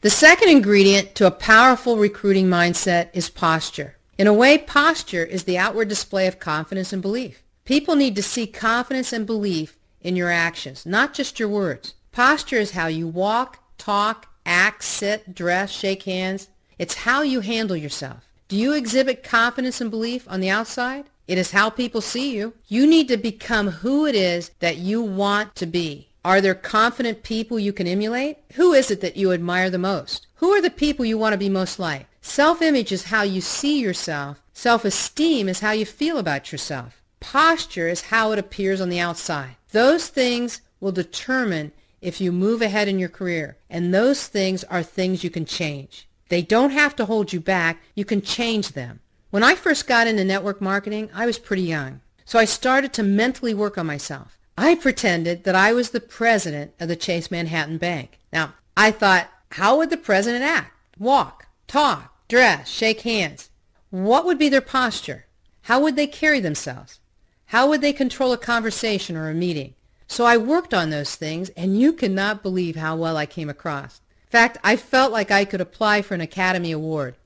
The second ingredient to a powerful recruiting mindset is posture. In a way, posture is the outward display of confidence and belief. People need to see confidence and belief in your actions, not just your words. Posture is how you walk, talk, act, sit, dress, shake hands. It's how you handle yourself. Do you exhibit confidence and belief on the outside? It is how people see you. You need to become who it is that you want to be. Are there confident people you can emulate? Who is it that you admire the most? Who are the people you want to be most like? Self-image is how you see yourself. Self-esteem is how you feel about yourself. Posture is how it appears on the outside. Those things will determine if you move ahead in your career, and those things are things you can change. They don't have to hold you back. You can change them. When I first got into network marketing, I was pretty young, so I started to mentally work on myself. I pretended that I was the president of the Chase Manhattan Bank. Now, I thought, how would the president act? Walk, talk, dress, shake hands. What would be their posture? How would they carry themselves? How would they control a conversation or a meeting? So I worked on those things, and you cannot believe how well I came across. In fact, I felt like I could apply for an Academy Award.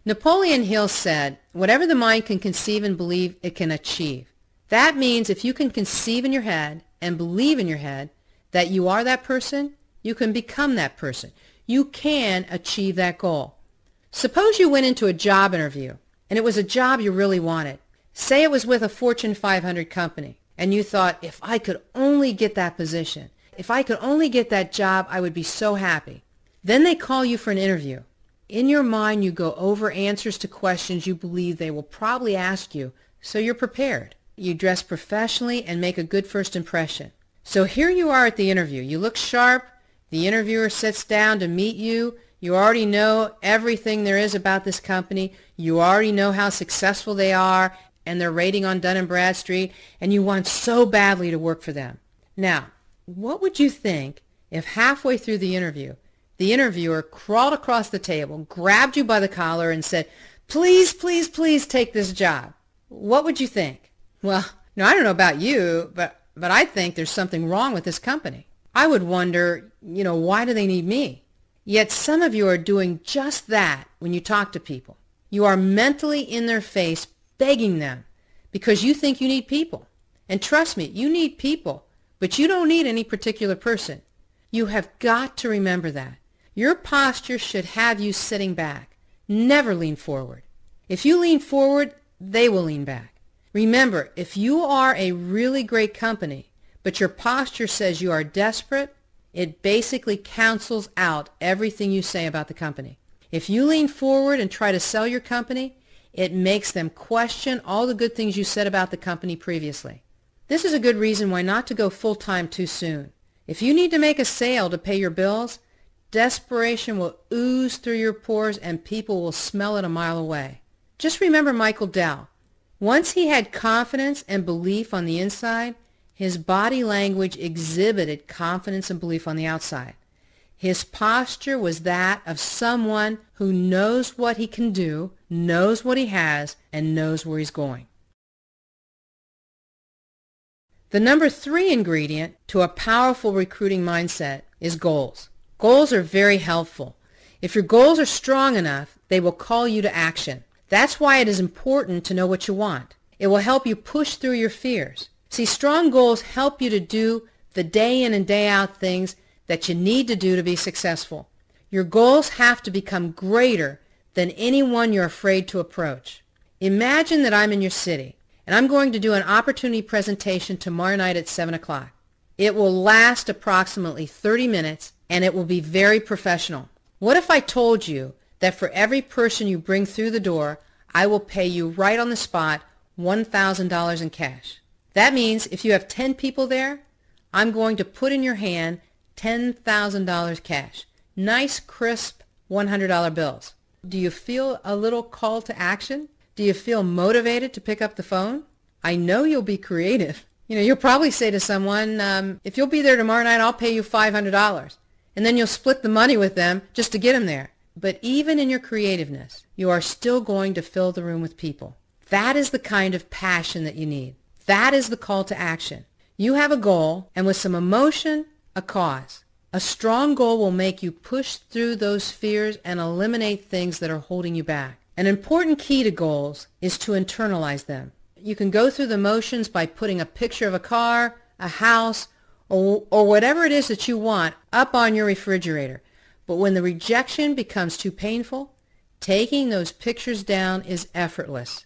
Napoleon Hill said, whatever the mind can conceive and believe, it can achieve. That means if you can conceive in your head and believe in your head that you are that person, you can become that person. You can achieve that goal. Suppose you went into a job interview and it was a job you really wanted. Say it was with a Fortune 500 company and you thought, if I could only get that position, if I could only get that job, I would be so happy. Then they call you for an interview. In your mind, you go over answers to questions you believe they will probably ask you, so you're prepared. You dress professionally and make a good first impression. So here you are at the interview. You look sharp. The interviewer sits down to meet you. You already know everything there is about this company. You already know how successful they are and their rating on Dun & Bradstreet, and you want so badly to work for them. Now, what would you think if halfway through the interviewer crawled across the table, grabbed you by the collar, and said, please, please, please take this job? What would you think? Well, I don't know about you, but I think there's something wrong with this company. I would wonder, why do they need me? Yet some of you are doing just that when you talk to people. You are mentally in their face begging them because you think you need people. And trust me, you need people, but you don't need any particular person. You have got to remember that. Your posture should have you sitting back. Never lean forward. If you lean forward, they will lean back. Remember, if you are a really great company, but your posture says you are desperate, it basically cancels out everything you say about the company. If you lean forward and try to sell your company, it makes them question all the good things you said about the company previously. This is a good reason why not to go full-time too soon. If you need to make a sale to pay your bills, desperation will ooze through your pores and people will smell it a mile away. Just remember Michael Dell. Once he had confidence and belief on the inside, his body language exhibited confidence and belief on the outside. His posture was that of someone who knows what he can do, knows what he has, and knows where he's going. The number 3 ingredient to a powerful recruiting mindset is goals. Goals are very helpful. If your goals are strong enough, they will call you to action. That's why it is important to know what you want. It will help you push through your fears. See, strong goals help you to do the day in and day out things that you need to do to be successful. Your goals have to become greater than anyone you're afraid to approach. Imagine that I'm in your city, and I'm going to do an opportunity presentation tomorrow night at 7 o'clock. It will last approximately 30 minutes, and it will be very professional. What if I told you that for every person you bring through the door, I will pay you right on the spot $1,000 in cash? That means if you have 10 people there, I'm going to put in your hand $10,000 cash. Nice, crisp $100 bills. Do you feel a little call to action? Do you feel motivated to pick up the phone? I know you'll be creative. You'll probably say to someone, if you'll be there tomorrow night, I'll pay you $500. And then you'll split the money with them just to get them there. But even in your creativeness, you are still going to fill the room with people. That is the kind of passion that you need. That is the call to action. You have a goal, and with some emotion, a cause. A strong goal will make you push through those fears and eliminate things that are holding you back. An important key to goals is to internalize them. You can go through the motions by putting a picture of a car, a house, or whatever it is that you want up on your refrigerator. But when the rejection becomes too painful, taking those pictures down is effortless.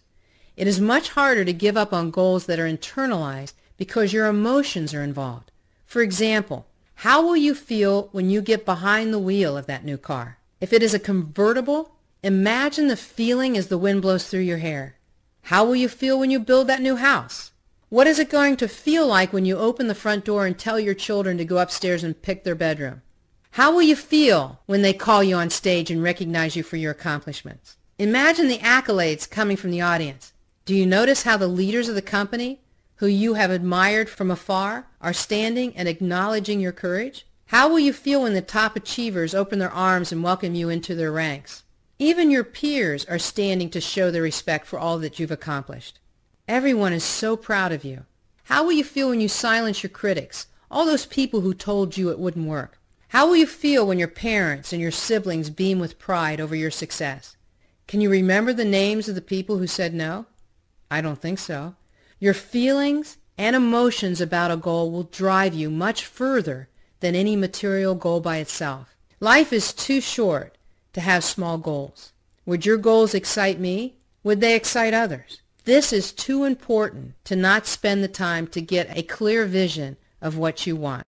It is much harder to give up on goals that are internalized because your emotions are involved. For example, how will you feel when you get behind the wheel of that new car? If it is a convertible, imagine the feeling as the wind blows through your hair. How will you feel when you build that new house? What is it going to feel like when you open the front door and tell your children to go upstairs and pick their bedroom? How will you feel when they call you on stage and recognize you for your accomplishments? Imagine the accolades coming from the audience. Do you notice how the leaders of the company, who you have admired from afar, are standing and acknowledging your courage? How will you feel when the top achievers open their arms and welcome you into their ranks? Even your peers are standing to show their respect for all that you've accomplished. Everyone is so proud of you. How will you feel when you silence your critics, all those people who told you it wouldn't work? How will you feel when your parents and your siblings beam with pride over your success? Can you remember the names of the people who said no? I don't think so. Your feelings and emotions about a goal will drive you much further than any material goal by itself. Life is too short to have small goals. Would your goals excite me? Would they excite others? This is too important to not spend the time to get a clear vision of what you want.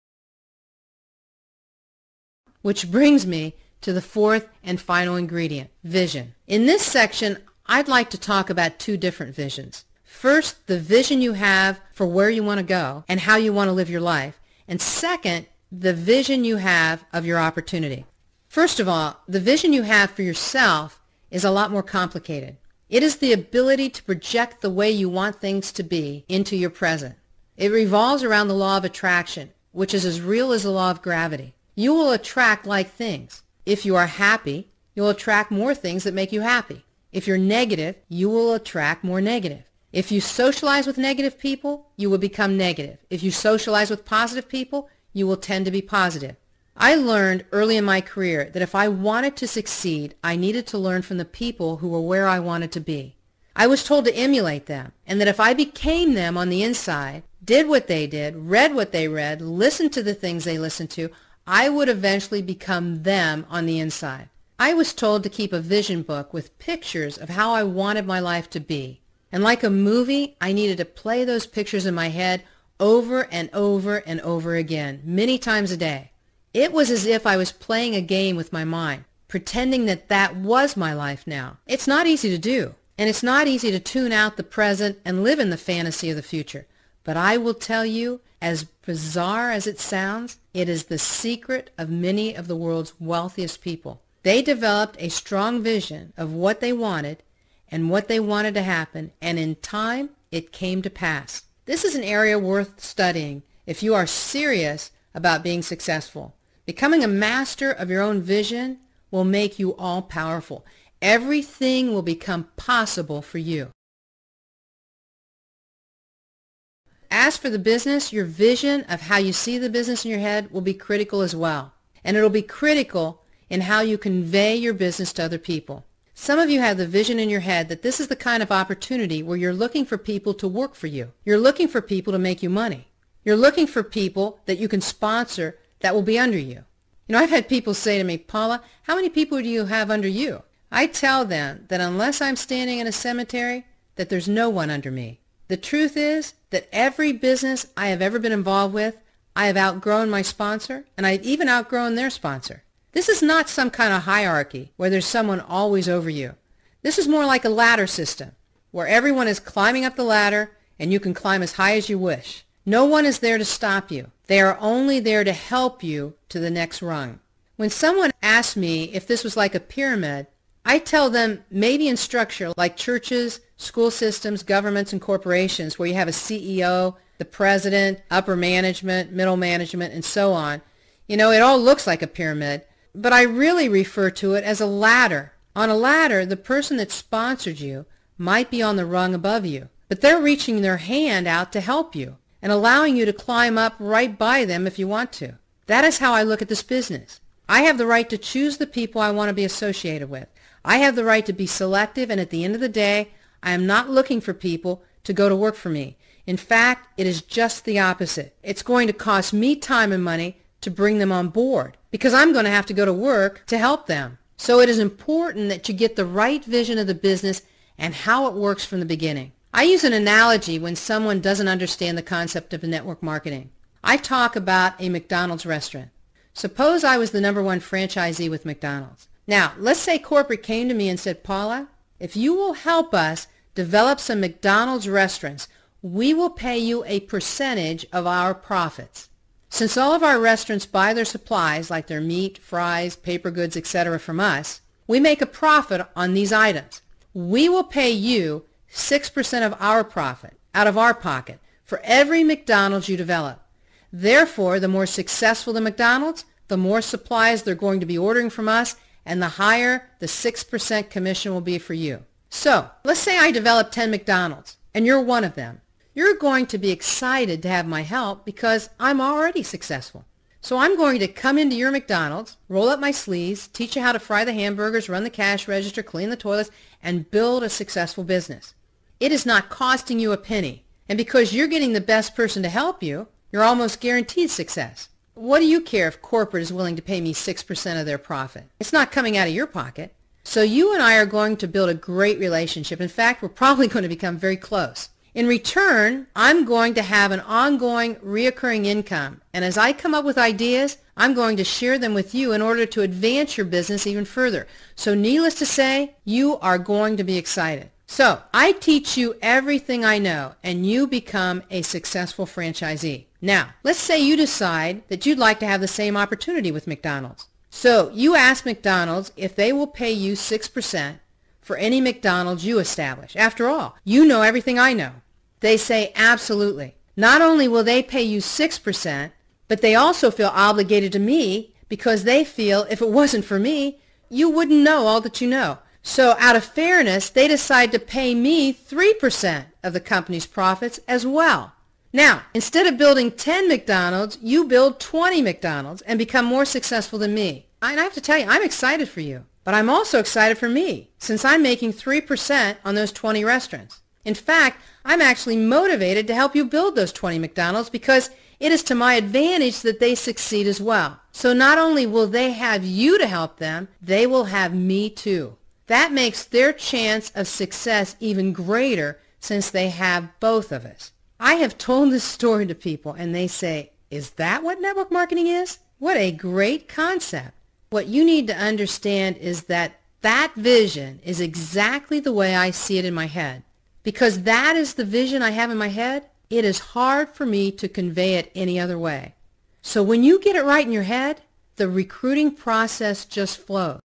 Which brings me to the fourth and final ingredient, vision. In this section, I'd like to talk about two different visions. First, the vision you have for where you want to go and how you want to live your life. And second, the vision you have of your opportunity. First of all, the vision you have for yourself is a lot more complicated. It is the ability to project the way you want things to be into your present. It revolves around the law of attraction, which is as real as the law of gravity. You will attract like things. If you are happy, you'll attract more things that make you happy. If you're negative, you will attract more negative. If you socialize with negative people, you will become negative. If you socialize with positive people, you will tend to be positive. I learned early in my career that if I wanted to succeed, I needed to learn from the people who were where I wanted to be. I was told to emulate them, and that if I became them on the inside, did what they did, read what they read, listened to the things they listened to, I would eventually become them on the inside. I was told to keep a vision book with pictures of how I wanted my life to be. And like a movie, I needed to play those pictures in my head over and over and over again, many times a day. It was as if I was playing a game with my mind, pretending that that was my life now. It's not easy to do, and it's not easy to tune out the present and live in the fantasy of the future. But I will tell you, as bizarre as it sounds, it is the secret of many of the world's wealthiest people. They developed a strong vision of what they wanted and what they wanted to happen, and in time, it came to pass. This is an area worth studying if you are serious about being successful. Becoming a master of your own vision will make you all-powerful. Everything will become possible for you. As for the business, your vision of how you see the business in your head will be critical as well. And it'll be critical in how you convey your business to other people. Some of you have the vision in your head that this is the kind of opportunity where you're looking for people to work for you. You're looking for people to make you money. You're looking for people that you can sponsor that will be under you. You know, I've had people say to me, Paula, how many people do you have under you? I tell them that unless I'm standing in a cemetery, that there's no one under me. The truth is that every business I have ever been involved with, I have outgrown my sponsor, and I've even outgrown their sponsor. This is not some kind of hierarchy where there's someone always over you. This is more like a ladder system where everyone is climbing up the ladder and you can climb as high as you wish. No one is there to stop you. They are only there to help you to the next rung. When someone asks me if this was like a pyramid, I tell them maybe in structure like churches, school systems, governments, and corporations where you have a CEO, the president, upper management, middle management, and so on. You know, it all looks like a pyramid. But I really refer to it as a ladder. On a ladder, the person that sponsored you might be on the rung above you, but they're reaching their hand out to help you and allowing you to climb up right by them if you want to. That is how I look at this business. I have the right to choose the people I want to be associated with. I have the right to be selective, and at the end of the day, I am not looking for people to go to work for me. In fact, it is just the opposite. It's going to cost me time and money to bring them on board because I'm going to have to go to work to help them. So it is important that you get the right vision of the business and how it works from the beginning. I use an analogy when someone doesn't understand the concept of network marketing. I talk about a McDonald's restaurant. Suppose I was the #1 franchisee with McDonald's. Now, let's say corporate came to me and said, Paula, if you will help us develop some McDonald's restaurants, we will pay you a percentage of our profits. Since all of our restaurants buy their supplies, like their meat, fries, paper goods, etc., from us, we make a profit on these items. We will pay you 6% of our profit out of our pocket for every McDonald's you develop. Therefore, the more successful the McDonald's, the more supplies they're going to be ordering from us, and the higher the 6% commission will be for you. So, let's say I develop 10 McDonald's, and you're one of them. You're going to be excited to have my help because I'm already successful. So I'm going to come into your McDonald's, roll up my sleeves, teach you how to fry the hamburgers, run the cash register, clean the toilets, and build a successful business. It is not costing you a penny. And because you're getting the best person to help you, you're almost guaranteed success. What do you care if corporate is willing to pay me 6% of their profit? It's not coming out of your pocket. So you and I are going to build a great relationship. In fact, we're probably going to become very close. In return, I'm going to have an ongoing, reoccurring income. And as I come up with ideas, I'm going to share them with you in order to advance your business even further. So needless to say, you are going to be excited. So I teach you everything I know, and you become a successful franchisee. Now, let's say you decide that you'd like to have the same opportunity with McDonald's. So you ask McDonald's if they will pay you 6% for any McDonald's you establish. After all, you know everything I know. They say absolutely. Not only will they pay you 6%, but they also feel obligated to me because they feel if it wasn't for me, you wouldn't know all that you know. So out of fairness, they decide to pay me 3% of the company's profits as well. Now, instead of building 10 McDonald's, you build 20 McDonald's and become more successful than me. And I have to tell you, I'm excited for you. But I'm also excited for me, since I'm making 3% on those 20 restaurants. In fact, I'm actually motivated to help you build those 20 McDonald's because it is to my advantage that they succeed as well. So not only will they have you to help them, they will have me too. That makes their chance of success even greater since they have both of us. I have told this story to people and they say, is that what network marketing is? What a great concept. What you need to understand is that that vision is exactly the way I see it in my head. Because that is the vision I have in my head, it is hard for me to convey it any other way. So when you get it right in your head, the recruiting process just flows.